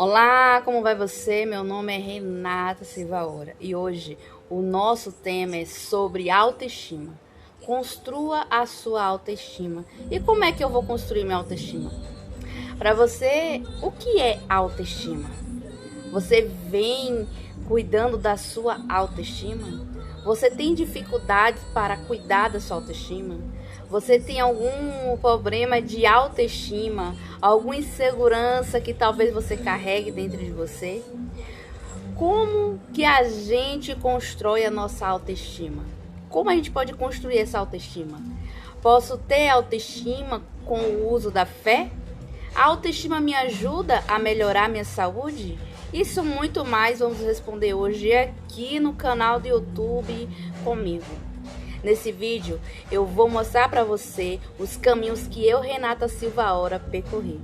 Olá, como vai você? Meu nome é Renata Silvaora e hoje o nosso tema é sobre autoestima. Construa a sua autoestima. E como é que eu vou construir minha autoestima? Para você, o que é autoestima? Você vem cuidando da sua autoestima? Você tem dificuldades para cuidar da sua autoestima? Você tem algum problema de autoestima? Alguma insegurança que talvez você carregue dentro de você? Como que a gente constrói a nossa autoestima? Como a gente pode construir essa autoestima? Posso ter autoestima com o uso da fé? A autoestima me ajuda a melhorar minha saúde? Isso muito mais vamos responder hoje aqui no canal do YouTube comigo. Nesse vídeo eu vou mostrar para você os caminhos que eu, Renata Silvaora, percorri.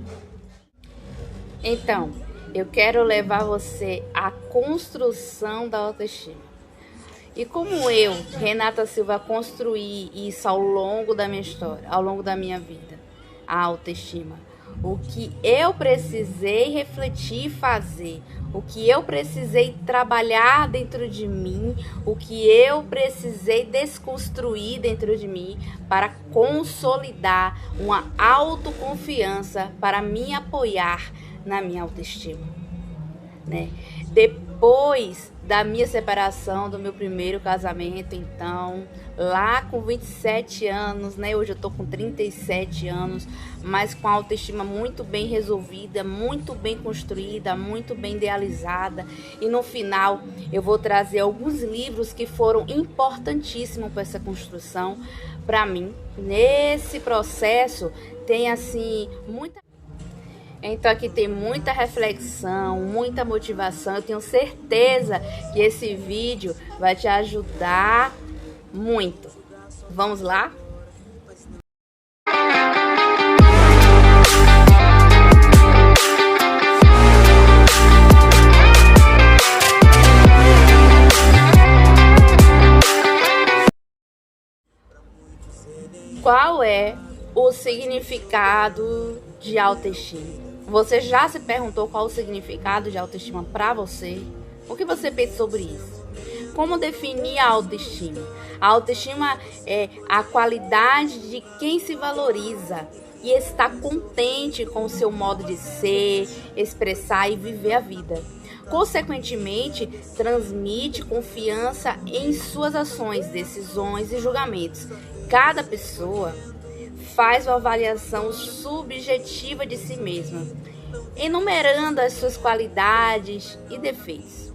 Então, eu quero levar você à construção da autoestima. E como eu, Renata Silva, construí isso ao longo da minha história, ao longo da minha vida, a autoestima. O que eu precisei refletir e fazer, o que eu precisei trabalhar dentro de mim, o que eu precisei desconstruir dentro de mim para consolidar uma autoconfiança para me apoiar na minha autoestima, né? Depois da minha separação, do meu primeiro casamento, então, lá com 27 anos, né? Hoje eu tô com 37 anos, mas com a autoestima muito bem resolvida, muito bem construída, muito bem idealizada. E no final, eu vou trazer alguns livros que foram importantíssimos para essa construção, para mim. Nesse processo, tem assim, muita... Então aqui tem muita reflexão, muita motivação. Eu tenho certeza que esse vídeo vai te ajudar muito. Vamos lá? Qual é o significado de autoestima? Você já se perguntou qual o significado de autoestima para você? O que você pensa sobre isso? Como definir a autoestima? A autoestima é a qualidade de quem se valoriza e está contente com o seu modo de ser, expressar e viver a vida. Consequentemente, transmite confiança em suas ações, decisões e julgamentos. Cada pessoa faz uma avaliação subjetiva de si mesma, enumerando as suas qualidades e defeitos.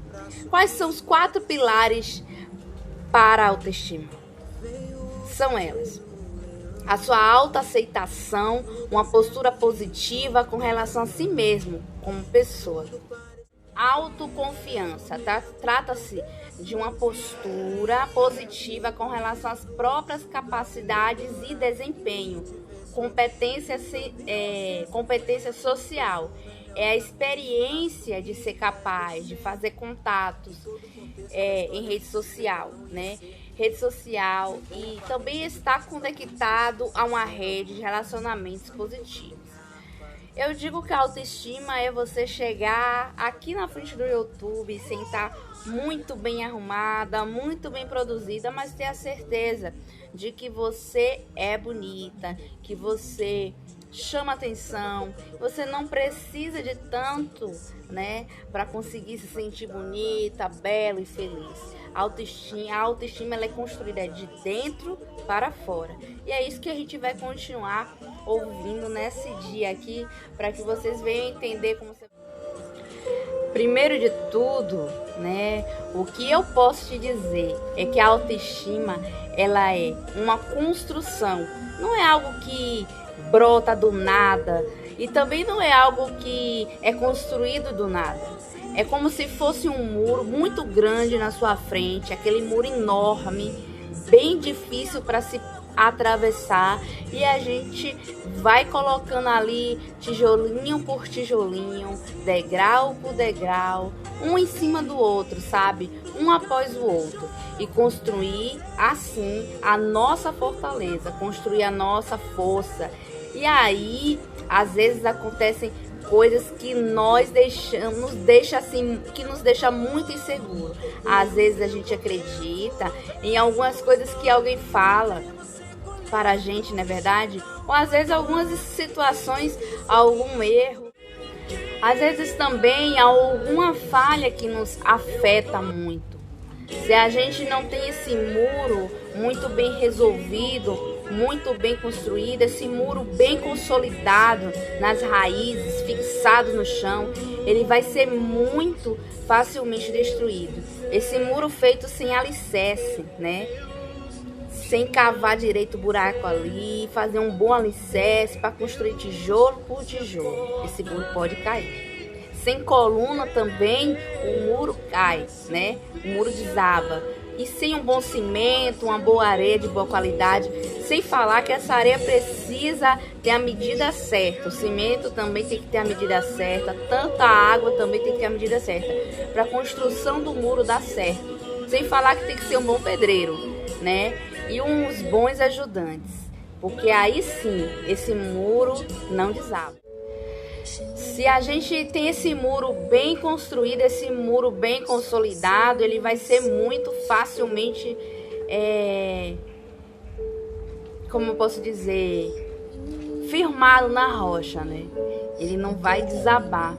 Quais são os 4 pilares para a autoestima? São elas: a sua autoaceitação, uma postura positiva com relação a si mesmo, como pessoa. Autoconfiança, tá? Trata-se de uma postura positiva com relação às próprias capacidades e desempenho. Competência social é a experiência de ser capaz de fazer contatos em rede social, né? Rede social, e também está conectado a uma rede de relacionamentos positivos. Eu digo que a autoestima é você chegar aqui na frente do YouTube, sentar muito bem arrumada, muito bem produzida, mas ter a certeza de que você é bonita, que você chama atenção, você não precisa de tanto, né, para conseguir se sentir bonita, bela e feliz. A autoestima ela é construída de dentro para fora. E é isso que a gente vai continuar ouvindo nesse dia aqui, para que vocês venham entender como você... Primeiro de tudo, né, o que eu posso te dizer é que a autoestima ela é uma construção, não é algo que brota do nada e também não é algo que é construído do nada. É como se fosse um muro muito grande na sua frente, aquele muro enorme, bem difícil para se atravessar, e a gente vai colocando ali tijolinho por tijolinho, degrau por degrau, um em cima do outro, sabe? Um após o outro, e construir assim a nossa fortaleza, construir a nossa força. E aí, às vezes acontecem coisas que que nos deixa muito inseguro. Às vezes a gente acredita em algumas coisas que alguém fala para a gente, não é verdade? Ou às vezes algumas situações, algum erro. Às vezes também alguma falha que nos afeta muito. Se a gente não tem esse muro muito bem resolvido, muito bem construído, esse muro bem consolidado nas raízes, fixado no chão, ele vai ser muito facilmente destruído. Esse muro feito sem alicerce, né? Sem cavar direito o buraco ali, fazer um bom alicerce para construir tijolo por tijolo. Esse muro pode cair. Sem coluna também, o muro cai, né? O muro desaba. E sem um bom cimento, uma boa areia de boa qualidade, sem falar que essa areia precisa ter a medida certa. O cimento também tem que ter a medida certa, tanta água também tem que ter a medida certa, para a construção do muro dar certo. Sem falar que tem que ser um bom pedreiro, né? E uns bons ajudantes, porque aí sim, esse muro não desaba. Se a gente tem esse muro bem construído, esse muro bem consolidado, ele vai ser muito facilmente, como eu posso dizer, firmado na rocha, né? Ele não vai desabar,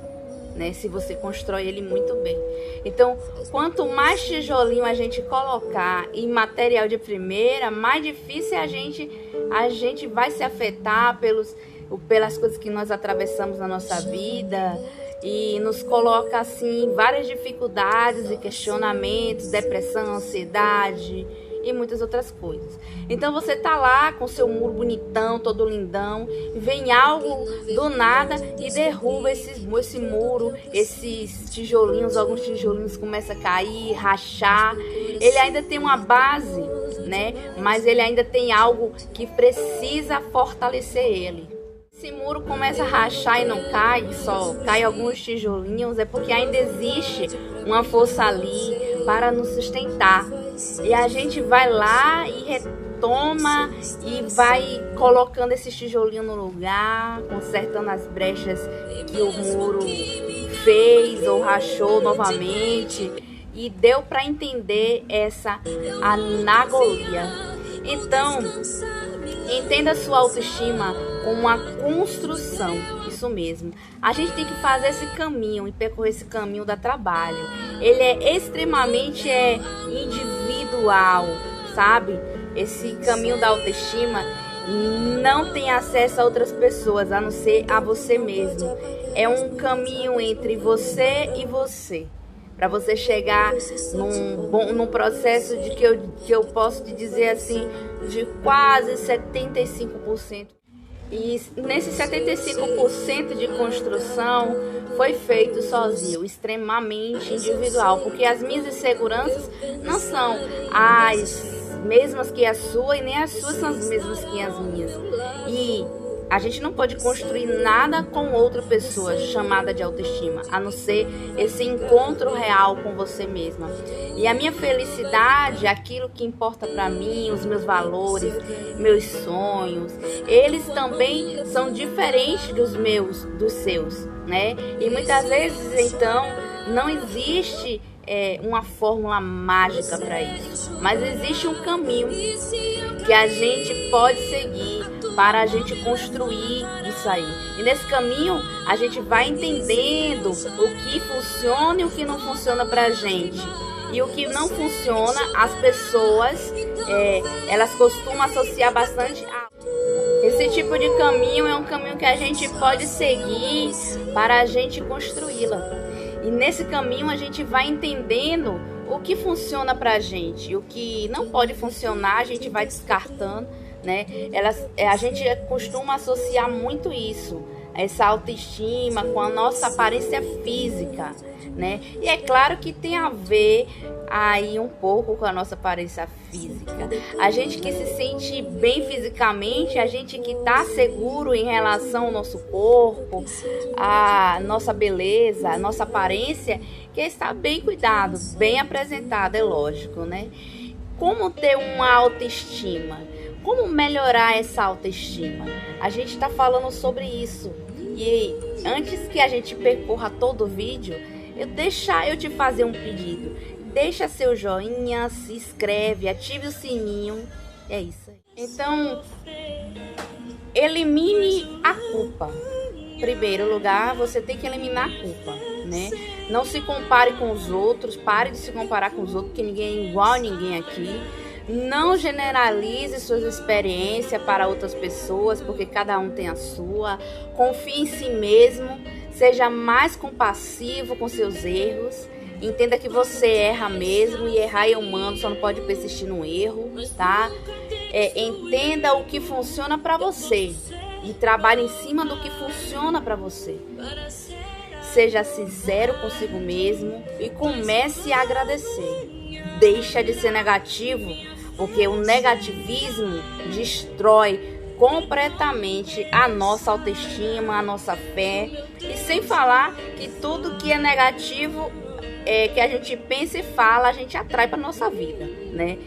né? Se você constrói ele muito bem. Então, quanto mais tijolinho a gente colocar em material de primeira, mais difícil a gente vai se afetar pelas coisas que nós atravessamos na nossa vida, e nos coloca assim várias dificuldades e questionamentos, depressão, ansiedade e muitas outras coisas. Então você tá lá com seu muro bonitão, todo lindão, e vem algo do nada e derruba esse muro, esses tijolinhos, alguns tijolinhos começam a cair, rachar. Ele ainda tem uma base, né? Mas ele ainda tem algo que precisa fortalecer ele. Esse muro começa a rachar e não cai, só cai alguns tijolinhos, é porque ainda existe uma força ali para nos sustentar. E a gente vai lá e retoma e vai colocando esses tijolinhos no lugar, consertando as brechas que o muro fez ou rachou novamente. E deu para entender essa anagolia. Então, entenda sua autoestima como uma construção, isso mesmo. A gente tem que fazer esse caminho e percorrer esse caminho da trabalho. Ele é extremamente individual, sabe? Esse caminho da autoestima não tem acesso a outras pessoas, a não ser a você mesmo. É um caminho entre você e você. Para você chegar num processo de que eu posso te dizer assim, de quase 75%. E nesse 75% de construção foi feito sozinho, extremamente individual, porque as minhas inseguranças não são as mesmas que a sua e nem as suas são as mesmas que as minhas. E a gente não pode construir nada com outra pessoa chamada de autoestima, a não ser esse encontro real com você mesma. E a minha felicidade, aquilo que importa para mim, os meus valores, meus sonhos, eles também são diferentes dos seus, né? E muitas vezes, então, não existe uma fórmula mágica para isso, mas existe um caminho que a gente pode seguir para a gente construir isso aí. E nesse caminho a gente vai entendendo o que funciona e o que não funciona pra gente. E o que não funciona, as pessoas elas costumam associar bastante a... Esse tipo de caminho é um caminho que a gente pode seguir para a gente construí-la. E nesse caminho a gente vai entendendo o que funciona pra gente. O que não pode funcionar a gente vai descartando, né? A gente costuma associar muito isso, essa autoestima, com a nossa aparência física, né? E é claro que tem a ver aí um pouco com a nossa aparência física. A gente que se sente bem fisicamente, a gente que tá seguro em relação ao nosso corpo, a nossa beleza, a nossa aparência, que está bem cuidado, bem apresentado, é lógico, né? Como ter uma autoestima? Como melhorar essa autoestima? A gente está falando sobre isso, E antes que a gente percorra todo o vídeo, eu te fazer um pedido. Deixa seu joinha, se inscreve, ative o sininho. É isso aí. Então, elimine a culpa. Em primeiro lugar, você tem que eliminar a culpa, né? Não se compare com os outros, pare de se comparar com os outros, porque ninguém é igual a ninguém aqui. Não generalize suas experiências para outras pessoas, porque cada um tem a sua. Confie em si mesmo, seja mais compassivo com seus erros. Entenda que você erra mesmo, e errar é humano, só não pode persistir no erro, tá? Entenda o que funciona para você e trabalhe em cima do que funciona para você. Seja sincero consigo mesmo e comece a agradecer. Deixa de ser negativo, porque o negativismo destrói completamente a nossa autoestima, a nossa fé. E sem falar que tudo que é negativo, que a gente pensa e fala, a gente atrai para nossa vida, né?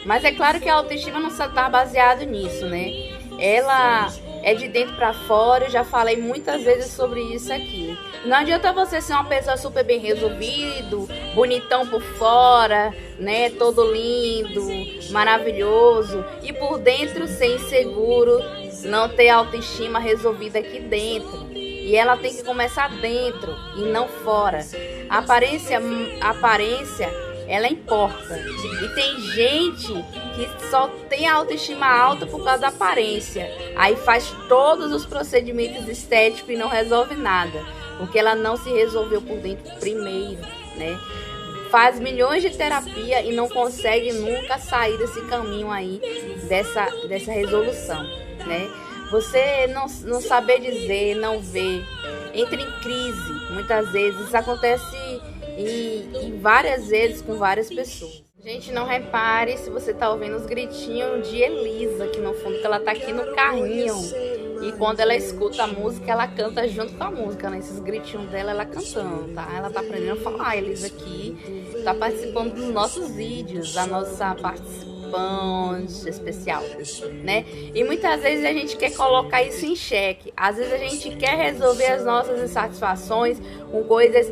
Mas é claro que a autoestima não está baseada nisso, né? Ela é de dentro para fora. Eu já falei muitas vezes sobre isso aqui. Não adianta você ser uma pessoa super bem resolvido, bonitão por fora, né? Todo lindo, maravilhoso, e por dentro ser inseguro, não ter autoestima resolvida aqui dentro. E ela tem que começar dentro e não fora. A aparência, ela importa. E tem gente que só tem a autoestima alta por causa da aparência. Aí faz todos os procedimentos estéticos e não resolve nada, porque ela não se resolveu por dentro primeiro, né? Faz milhões de terapia e não consegue nunca sair desse caminho aí, dessa resolução, né? Você não saber dizer, não ver, entra em crise muitas vezes. Isso acontece e várias vezes com várias pessoas. Gente, não repare se você tá ouvindo os gritinhos de Elisa aqui no fundo, que ela tá aqui no carrinho. E quando ela escuta a música, ela canta junto com a música, né? Esses gritinhos dela, ela cantando, tá? Ela tá aprendendo a falar. A Elisa aqui tá participando dos nossos vídeos, a nossa participante especial, né? E muitas vezes a gente quer colocar isso em xeque. Às vezes a gente quer resolver as nossas insatisfações com coisas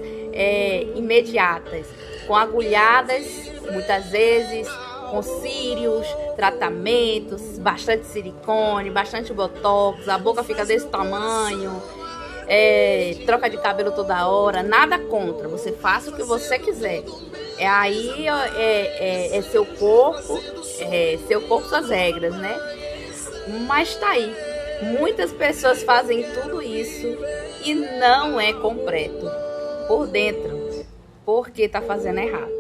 imediatas, com agulhadas, muitas vezes com cílios, tratamentos, bastante silicone, bastante botox, a boca fica desse tamanho, troca de cabelo toda hora. Nada contra, você faça o que você quiser. É seu corpo, suas regras, né? Mas tá aí, muitas pessoas fazem tudo isso e não é completo por dentro, porque tá fazendo errado.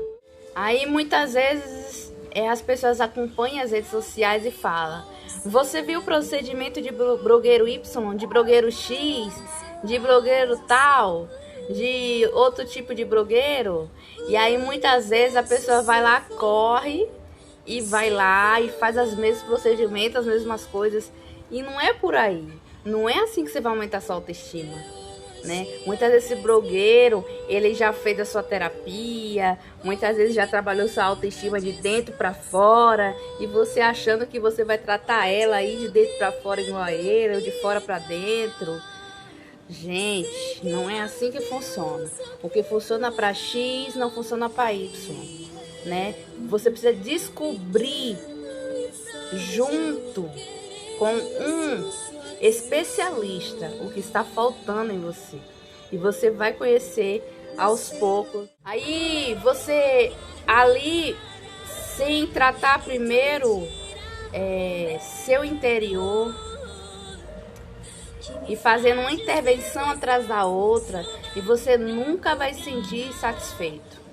Aí muitas vezes as pessoas acompanham as redes sociais e falam: você viu o procedimento de blogueiro Y, de blogueiro X, de blogueiro tal, de outro tipo de blogueiro? E aí muitas vezes a pessoa vai lá, corre e vai lá e faz os mesmos procedimentos, as mesmas coisas. E não é por aí. Não é assim que você vai aumentar sua autoestima, né? Muitas vezes esse blogueiro, ele já fez a sua terapia, muitas vezes já trabalhou sua autoestima de dentro para fora, e você achando que você vai tratar ela aí de dentro para fora igual a ele, ou de fora para dentro. Gente, não é assim que funciona. O que funciona para X não funciona para Y, né? Você precisa descobrir junto com um especialista o que está faltando em você, e você vai conhecer aos poucos. Aí você ali, sem tratar primeiro seu interior e fazendo uma intervenção atrás da outra, e você nunca vai se sentir satisfeito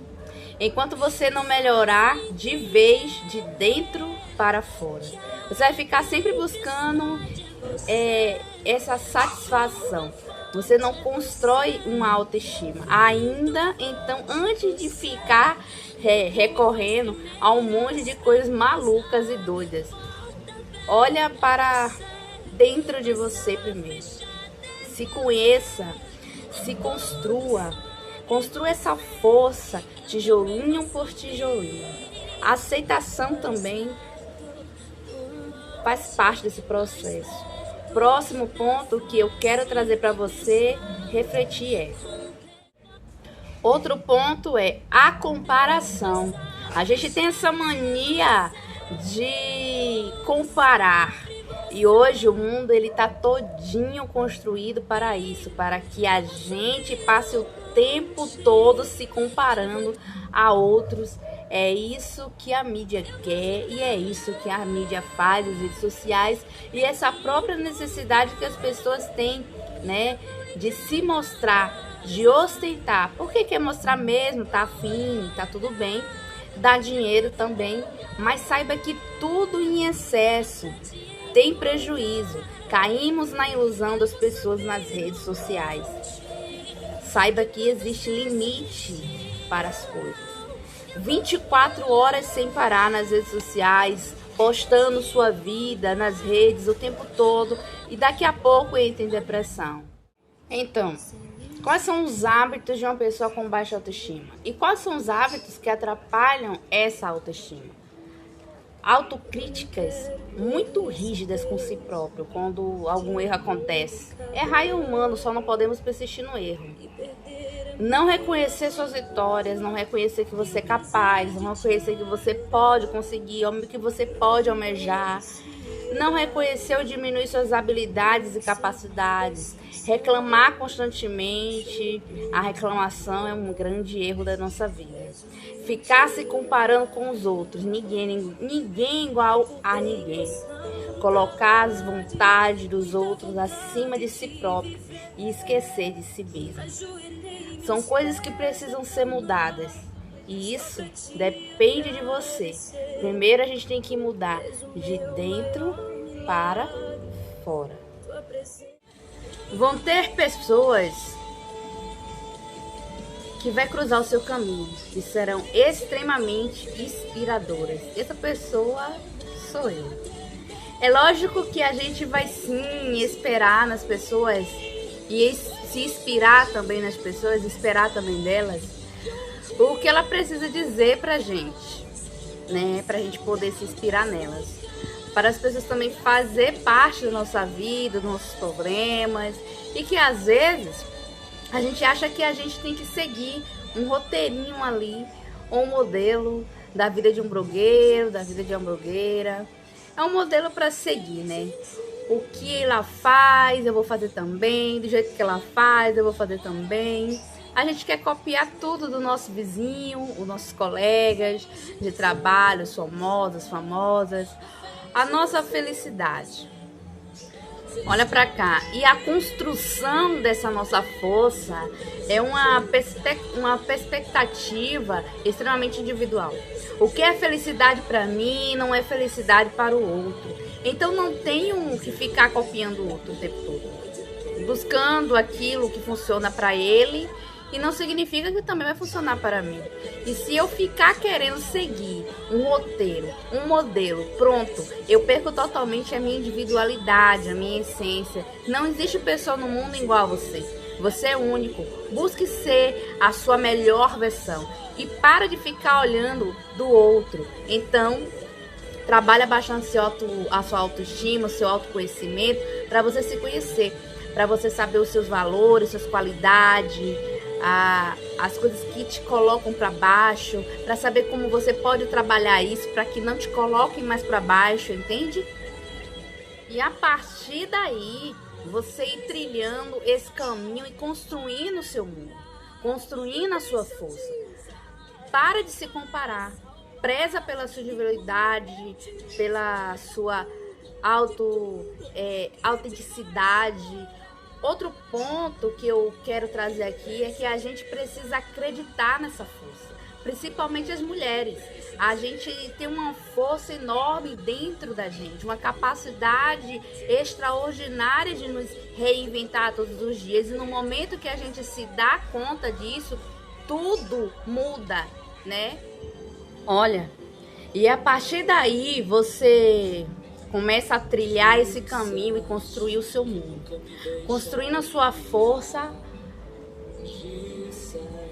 enquanto você não melhorar de vez, de dentro para fora. Você vai ficar sempre buscando essa satisfação. Você não constrói uma autoestima ainda. Então, antes de ficar recorrendo a um monte de coisas malucas e doidas, olha para dentro de você primeiro. Se conheça, se construa essa força, tijolinho por tijolinho. A aceitação também faz parte desse processo. próximo ponto que eu quero trazer para você refletir outro ponto é a comparação. A gente tem essa mania de comparar. E hoje o mundo ele tá todinho construído para isso, para que a gente passe o tempo todo se comparando a outros. É isso que a mídia quer e é isso que a mídia faz, as redes sociais, e essa própria necessidade que as pessoas têm, né, de se mostrar, de ostentar. Porque quer mostrar mesmo, tá afim, tá tudo bem, dá dinheiro também, mas saiba que tudo em excesso tem prejuízo. Caímos na ilusão das pessoas nas redes sociais. Saiba que existe limite para as coisas. 24 horas sem parar nas redes sociais, postando sua vida nas redes o tempo todo, e daqui a pouco entra em depressão. Então, quais são os hábitos de uma pessoa com baixa autoestima? E quais são os hábitos que atrapalham essa autoestima? Autocríticas muito rígidas com si próprio quando algum erro acontece. Errar é humano, só não podemos persistir no erro. Não reconhecer suas vitórias, não reconhecer que você é capaz, não reconhecer que você pode conseguir, que você pode almejar. Não reconhecer ou diminuir suas habilidades e capacidades. Reclamar constantemente. A reclamação é um grande erro da nossa vida. Ficar se comparando com os outros. Ninguém é igual a ninguém. Colocar as vontades dos outros acima de si próprio e esquecer de si mesmo. São coisas que precisam ser mudadas. E isso depende de você. Primeiro a gente tem que mudar de dentro para fora. Vão ter pessoas que vai cruzar o seu caminho e serão extremamente inspiradoras. Essa pessoa sou eu. É lógico que a gente vai sim esperar nas pessoas e se inspirar também nas pessoas, esperar também delas o que ela precisa dizer pra gente, né? Pra gente poder se inspirar nelas. Para as pessoas também fazer parte da nossa vida, dos nossos problemas. E que às vezes a gente acha que a gente tem que seguir um roteirinho ali, ou um modelo da vida de um blogueiro, da vida de uma blogueira. É um modelo para seguir, né? O que ela faz, eu vou fazer também. Do jeito que ela faz, eu vou fazer também. A gente quer copiar tudo do nosso vizinho, os nossos colegas de trabalho, os famosos, famosas. A nossa felicidade. Olha pra cá. E a construção dessa nossa força é uma perspectiva extremamente individual. O que é felicidade para mim não é felicidade para o outro. Então não tenho que ficar copiando o outro o tempo todo. Buscando aquilo que funciona para ele. E não significa que também vai funcionar para mim. E se eu ficar querendo seguir um roteiro, um modelo, pronto, eu perco totalmente a minha individualidade, a minha essência. Não existe pessoa no mundo igual a você. Você é único. Busque ser a sua melhor versão. E para de ficar olhando do outro. Então, trabalha bastante a sua autoestima, o seu autoconhecimento, para você se conhecer. Para você saber os seus valores, suas qualidades, as coisas que te colocam para baixo, para saber como você pode trabalhar isso para que não te coloquem mais para baixo, entende? E a partir daí, você ir trilhando esse caminho e construindo o seu mundo, construindo a sua força. Para de se comparar, preza pela sua individualidade, pela sua autenticidade. Outro ponto que eu quero trazer aqui é que a gente precisa acreditar nessa força, principalmente as mulheres. A gente tem uma força enorme dentro da gente, uma capacidade extraordinária de nos reinventar todos os dias. E no momento que a gente se dá conta disso, tudo muda, né? Olha, e a partir daí você começa a trilhar esse caminho e construir o seu mundo. Construindo a sua força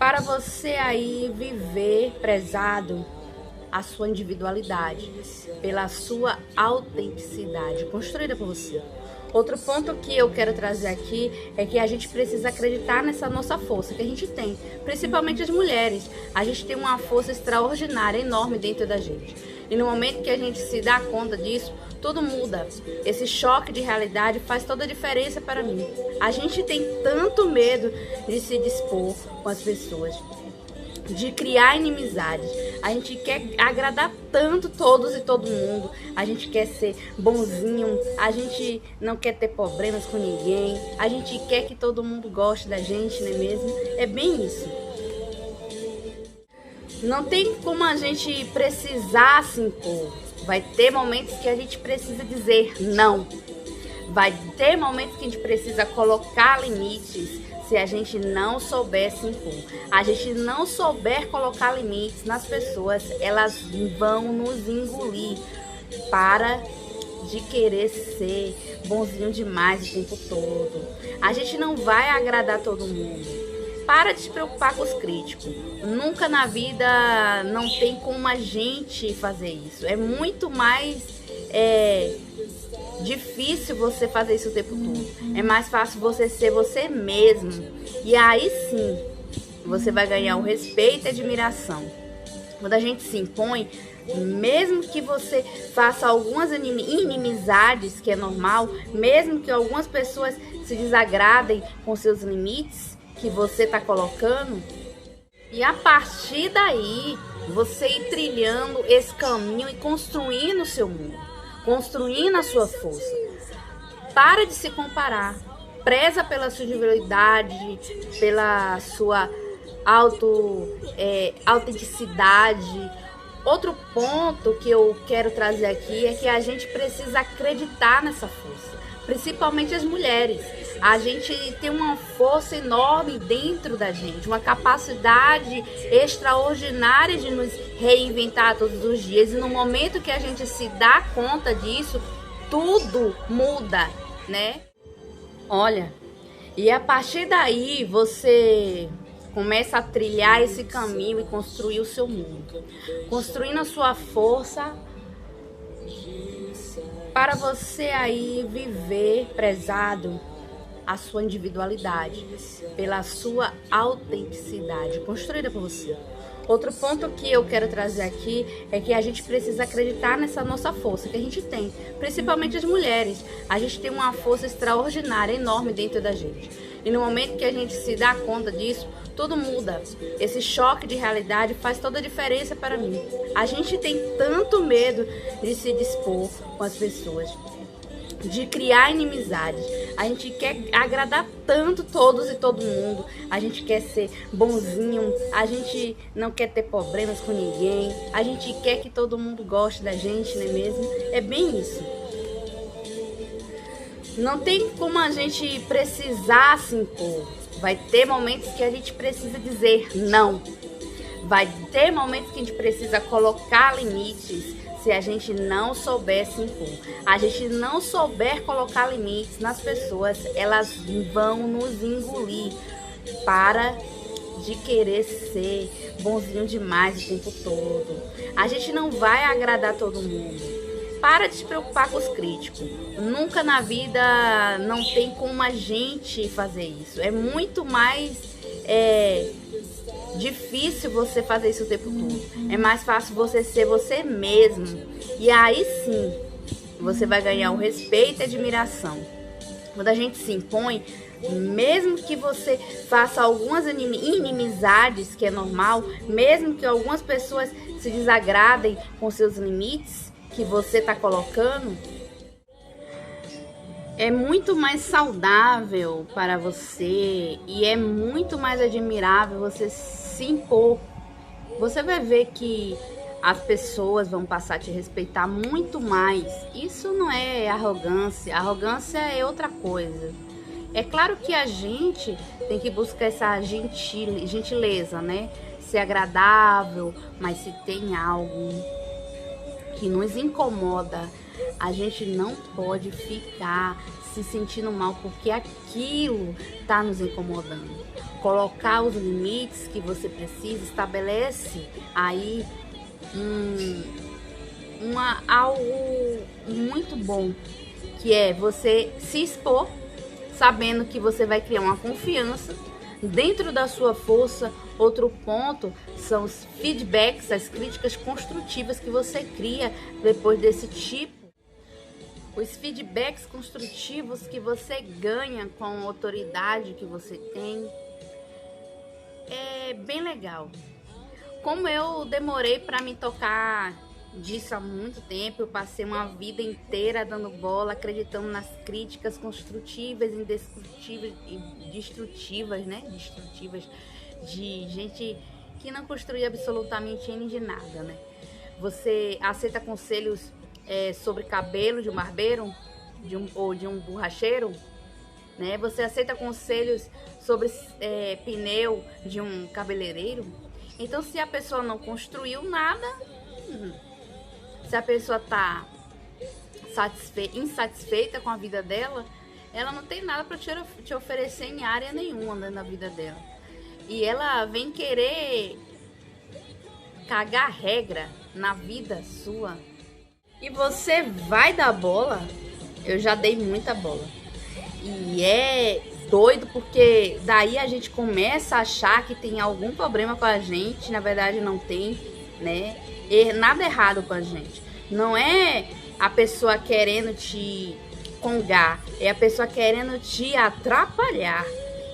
para você aí viver prezado a sua individualidade, pela sua autenticidade, construída por você. Outro ponto que eu quero trazer aqui é que a gente precisa acreditar nessa nossa força que a gente tem, principalmente as mulheres. A gente tem uma força extraordinária, enorme dentro da gente. E no momento que a gente se dá conta disso, tudo muda. Esse choque de realidade faz toda a diferença para mim. A gente tem tanto medo de se dispor com as pessoas, de criar inimizades. A gente quer agradar tanto todos e todo mundo. A gente quer ser bonzinho. A gente não quer ter problemas com ninguém. A gente quer que todo mundo goste da gente, não é mesmo? É bem isso. Não tem como a gente precisar se impor. Vai ter momentos que a gente precisa dizer não. Vai ter momentos que a gente precisa colocar limites. Se a gente não souber se impor, a gente não souber colocar limites nas pessoas, elas vão nos engolir. Para de querer ser bonzinho demais o tempo todo. A gente não vai agradar todo mundo. Para de se preocupar com os críticos. Nunca na vida não tem como a gente fazer isso. É muito mais difícil você fazer isso o tempo todo. É mais fácil você ser você mesmo. E aí sim, você vai ganhar o respeito e admiração. Quando a gente se impõe, mesmo que você faça algumas inimizades, que é normal, mesmo que algumas pessoas se desagradem com seus limites que você está colocando, e a partir daí, você ir trilhando esse caminho e construindo o seu mundo, construindo a sua força. Para de se comparar. Preza pela sua individualidade, pela sua autenticidade. Outro ponto que eu quero trazer aqui é que a gente precisa acreditar nessa força, principalmente as mulheres. A gente tem uma força enorme dentro da gente, uma capacidade extraordinária de nos reinventar todos os dias. E no momento que a gente se dá conta disso, tudo muda, né? Olha, e a partir daí você começa a trilhar esse caminho e construir o seu mundo, construindo a sua força para você aí viver prezado a sua individualidade, pela sua autenticidade construída por você. Outro ponto que eu quero trazer aqui é que a gente precisa acreditar nessa nossa força que a gente tem, principalmente as mulheres. A gente tem uma força extraordinária, enorme dentro da gente. E no momento que a gente se dá conta disso, tudo muda. Esse choque de realidade faz toda a diferença para mim. A gente tem tanto medo de se dispor com as pessoas, de criar inimizades. A gente quer agradar tanto todos e todo mundo. A gente quer ser bonzinho. A gente não quer ter problemas com ninguém. A gente quer que todo mundo goste da gente, não é mesmo? É bem isso. Não tem como a gente precisar se impor. Vai ter momentos que a gente precisa dizer não. Vai ter momentos que a gente precisa colocar limites. Se a gente não souber se impor, a gente não souber colocar limites nas pessoas, elas vão nos engolir. Para de querer ser bonzinho demais o tempo todo. A gente não vai agradar todo mundo. Para de se preocupar com os críticos. Nunca na vida não tem como a gente fazer isso. É muito mais difícil você fazer isso o tempo todo. É mais fácil você ser você mesmo. E aí sim, você vai ganhar o respeito e admiração. Quando a gente se impõe, mesmo que você faça algumas inimizades, que é normal, mesmo que algumas pessoas se desagradem com seus limites que você está colocando, é muito mais saudável para você e é muito mais admirável você se impor. Você vai ver que as pessoas vão passar a te respeitar muito mais. Isso não é arrogância. Arrogância é outra coisa. É claro que a gente tem que buscar essa gentileza, né? Ser agradável, mas se tem algo que nos incomoda, a gente não pode ficar se sentindo mal porque aquilo está nos incomodando. Colocar os limites que você precisa, estabelece aí algo muito bom que é você se expor, sabendo que você vai criar uma confiança dentro da sua força. Outro ponto são os feedbacks, as críticas construtivas que você cria depois desse tipo. Os feedbacks construtivos que você ganha com a autoridade que você tem é bem legal. Como eu demorei para me tocar disso há muito tempo, eu passei uma vida inteira dando bola, acreditando nas críticas construtivas, indestrutíveis e destrutivas, né? Destrutivas de gente que não construía absolutamente de nada, né? Você aceita conselhos sobre cabelo de um barbeiro ou de um borracheiro, né? Você aceita conselhos sobre pneu de um cabeleireiro. Então, se a pessoa não construiu nada, se a pessoa está insatisfeita com a vida dela, ela não tem nada para te oferecer em área nenhuma, né, na vida dela. E ela vem querer cagar regra na vida sua. E você vai dar bola? Eu já dei muita bola. E é doido porque daí a gente começa a achar que tem algum problema com a gente. Na verdade não tem, né? Nada errado com a gente. Não é a pessoa querendo te congar, é a pessoa querendo te atrapalhar.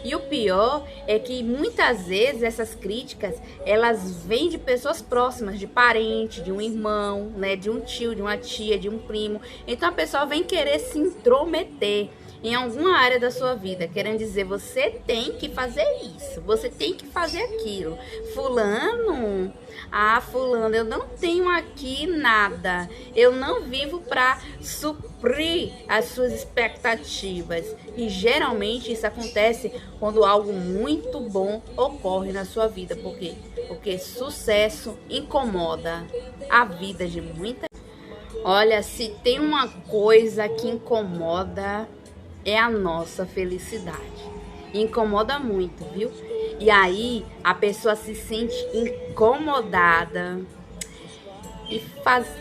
E o pior é que muitas vezes essas críticas, elas vêm de pessoas próximas, de parente, de um irmão, né, de um tio, de uma tia, de um primo. Então a pessoa vem querer se intrometer em alguma área da sua vida, querendo dizer, você tem que fazer isso, você tem que fazer aquilo. Fulano, fulano, eu não tenho aqui nada, eu não vivo para suprir as suas expectativas. E geralmente isso acontece quando algo muito bom ocorre na sua vida. Por quê? Porque sucesso incomoda a vida de muita gente. Olha, se tem uma coisa que incomoda, é a nossa felicidade. Incomoda muito, viu? E aí a pessoa se sente incomodada e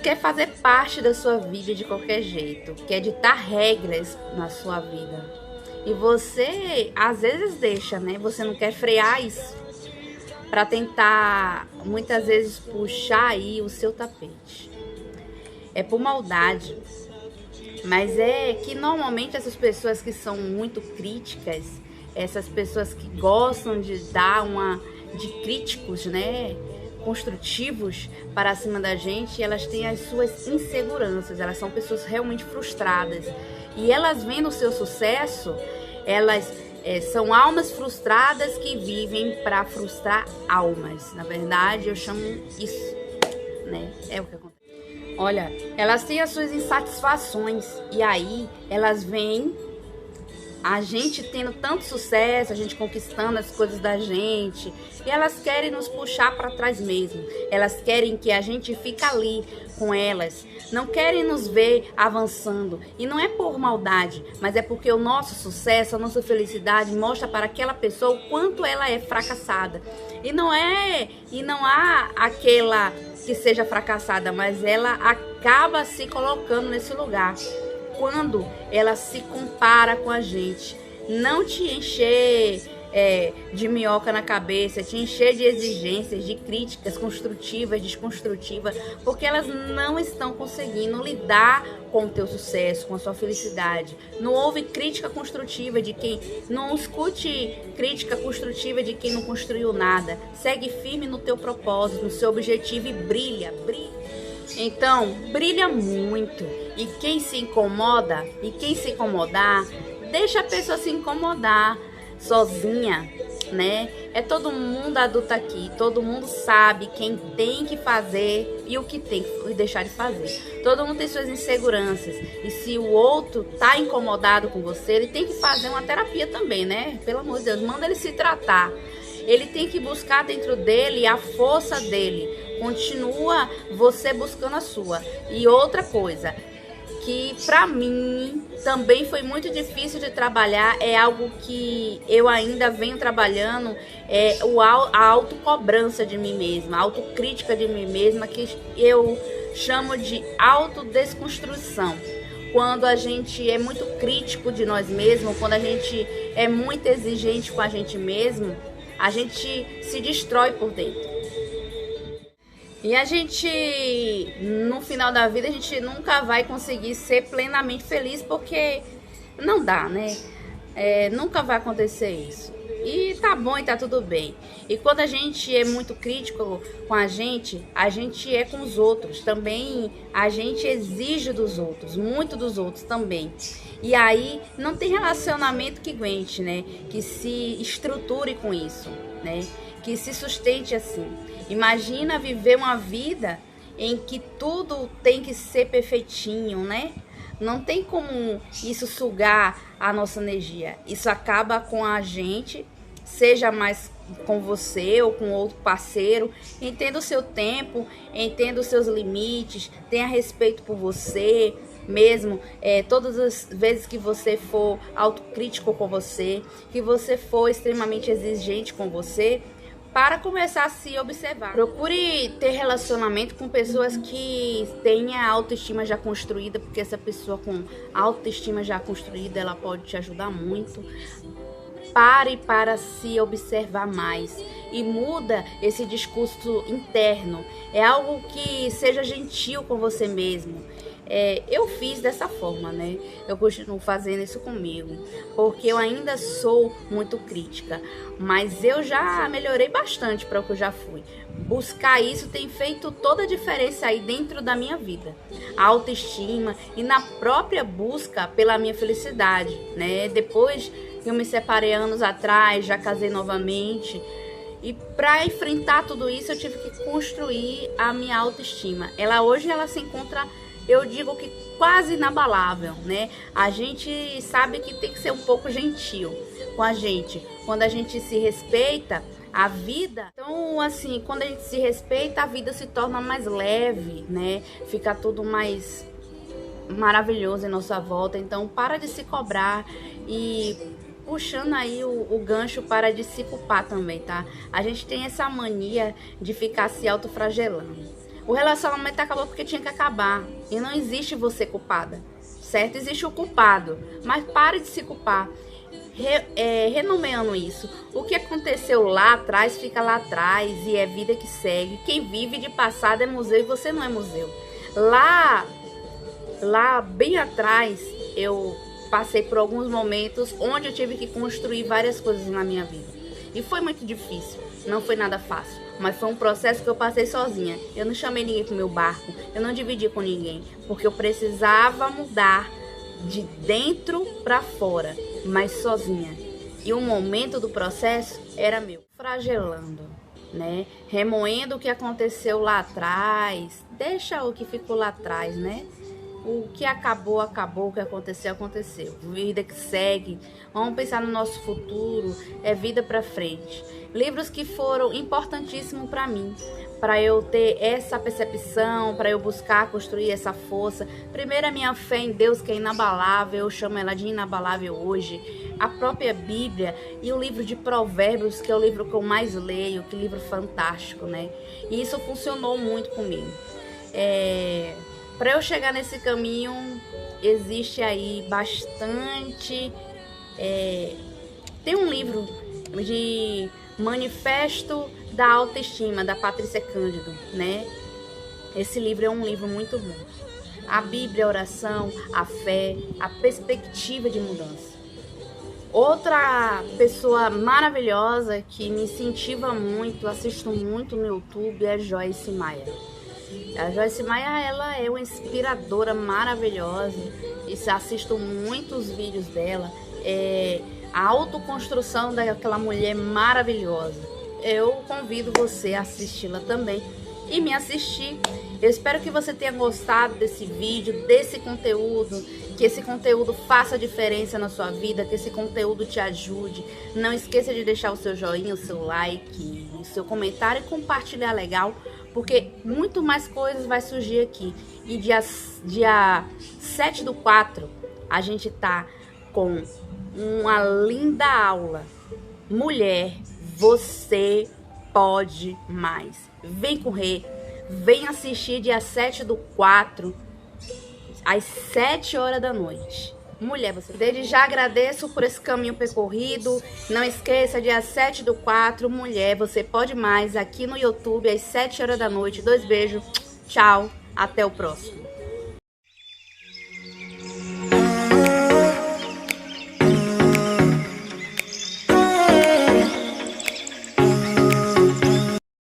quer fazer parte da sua vida de qualquer jeito, quer ditar regras na sua vida. E você às vezes deixa, né? Você não quer frear isso para tentar muitas vezes puxar aí o seu tapete. É por maldade. Mas é que normalmente essas pessoas que são muito críticas, essas pessoas que gostam de dar de críticos, né, construtivos para cima da gente, elas têm as suas inseguranças, elas são pessoas realmente frustradas. E elas veem no seu sucesso, elas são almas frustradas que vivem para frustrar almas. Na verdade, eu chamo isso, né? É o que acontece. Olha, elas têm as suas insatisfações e aí elas veem a gente tendo tanto sucesso, a gente conquistando as coisas da gente, e elas querem nos puxar para trás mesmo. Elas querem que a gente fique ali com elas, não querem nos ver avançando. E não é por maldade, mas é porque o nosso sucesso, a nossa felicidade mostra para aquela pessoa o quanto ela é fracassada. E não há aquela que seja fracassada, mas ela acaba se colocando nesse lugar quando ela se compara com a gente. Não te encher de minhoca na cabeça, te encher de exigências, de críticas construtivas, desconstrutivas, porque elas não estão conseguindo lidar com o teu sucesso, com a sua felicidade. Não houve crítica construtiva de quem não escute crítica construtiva de quem não construiu nada. Segue firme no teu propósito, no seu objetivo e brilha. Então, brilha muito. E quem se incomoda, e quem se incomodar, deixa a pessoa se incomodar sozinha, né? É todo mundo adulto aqui, todo mundo sabe quem tem que fazer e o que tem que deixar de fazer. Todo mundo tem suas inseguranças. E se o outro tá incomodado com você, ele tem que fazer uma terapia também, né? Pelo amor de Deus, manda ele se tratar. Ele tem que buscar dentro dele a força dele. Continua você buscando a sua. E outra coisa que pra mim também foi muito difícil de trabalhar, é algo que eu ainda venho trabalhando, é a autocobrança de mim mesma, a autocrítica de mim mesma, que eu chamo de autodesconstrução. quando a gente é muito crítico de nós mesmos, quando a gente é muito exigente com a gente mesmo, a gente se destrói por dentro. E a gente, no final da vida, a gente nunca vai conseguir ser plenamente feliz, porque não dá, né? Nunca vai acontecer isso. E tá bom e tá tudo bem. E quando a gente é muito crítico com a gente é com os outros. Também a gente exige dos outros, muito dos outros também. E aí não tem relacionamento que aguente, né? Que se estruture com isso, né? Que se sustente assim. Imagina viver uma vida em que tudo tem que ser perfeitinho, né? Não tem como isso sugar a nossa energia. Isso acaba com a gente, seja mais com você ou com outro parceiro. Entenda o seu tempo, entenda os seus limites, tenha respeito por você mesmo. Todas as vezes que você for autocrítico com você, que você for extremamente exigente com você, para começar a se observar. Procure ter relacionamento com pessoas que tenham a autoestima já construída, porque essa pessoa com autoestima já construída, ela pode te ajudar muito. Pare para se observar mais e muda esse discurso interno. É algo que seja gentil com você mesmo. Eu fiz dessa forma, né? Eu continuo fazendo isso comigo, porque eu ainda sou muito crítica, mas eu já melhorei bastante para o que eu já fui. Buscar isso tem feito toda a diferença aí dentro da minha vida, a autoestima e na própria busca pela minha felicidade, né? Depois que eu me separei anos atrás, já casei novamente. E para enfrentar tudo isso, eu tive que construir a minha autoestima. Hoje ela se encontra, eu digo que quase inabalável, né? A gente sabe que tem que ser um pouco gentil com a gente. Quando a gente se respeita, a vida... Então, assim, quando a gente se respeita, a vida se torna mais leve, né? Fica tudo mais maravilhoso em nossa volta. Então, para de se cobrar e... puxando aí o gancho, para de se culpar também, tá? A gente tem essa mania de ficar se autoflagelando. O relacionamento acabou porque tinha que acabar. E não existe você culpada, certo? Existe o culpado. Mas pare de se culpar. Renomeando isso. O que aconteceu lá atrás, fica lá atrás. E é vida que segue. Quem vive de passado é museu e você não é museu. Lá bem atrás, eu passei por alguns momentos onde eu tive que construir várias coisas na minha vida. E foi muito difícil, não foi nada fácil. Mas foi um processo que eu passei sozinha. Eu não chamei ninguém pro meu barco, eu não dividi com ninguém. Porque eu precisava mudar de dentro para fora, mas sozinha. E o momento do processo era meu. Fragelando, né? Remoendo o que aconteceu lá atrás. Deixa o que ficou lá atrás, né? O que acabou, acabou. O que aconteceu, aconteceu. Vida que segue. Vamos pensar no nosso futuro. É vida pra frente. Livros que foram importantíssimos para mim, para eu ter essa percepção, para eu buscar construir essa força. Primeiro, a minha fé em Deus, que é inabalável. Eu chamo ela de inabalável hoje. A própria Bíblia e o livro de Provérbios, que é o livro que eu mais leio. Que livro fantástico, né? E isso funcionou muito comigo. Para eu chegar nesse caminho, existe aí bastante... Tem um livro de Manifesto da Autoestima, da Patrícia Cândido, né? Esse livro é um livro muito bom. A Bíblia, a oração, a fé, a perspectiva de mudança. Outra pessoa maravilhosa que me incentiva muito, assisto muito no YouTube, é Joyce Meyer. A Joyce Meyer, ela é uma inspiradora maravilhosa. E assisto muitos vídeos dela. A autoconstrução daquela mulher maravilhosa. Eu convido você a assisti-la também e me assistir. Eu espero que você tenha gostado desse vídeo, desse conteúdo, que esse conteúdo faça diferença na sua vida, que esse conteúdo te ajude. Não esqueça de deixar o seu joinha, o seu like, o seu comentário e compartilhar legal, porque muito mais coisas vai surgir aqui. E dia 7/4 a gente tá com uma linda aula. Mulher, você pode mais. Vem correr, vem assistir dia 7/4. às 7 horas da noite. Mulher, você... Desde já agradeço por esse caminho percorrido. Não esqueça, dia 7/4, mulher, você pode mais, aqui no YouTube, às 7 horas da noite. 2 beijos, tchau, até o próximo.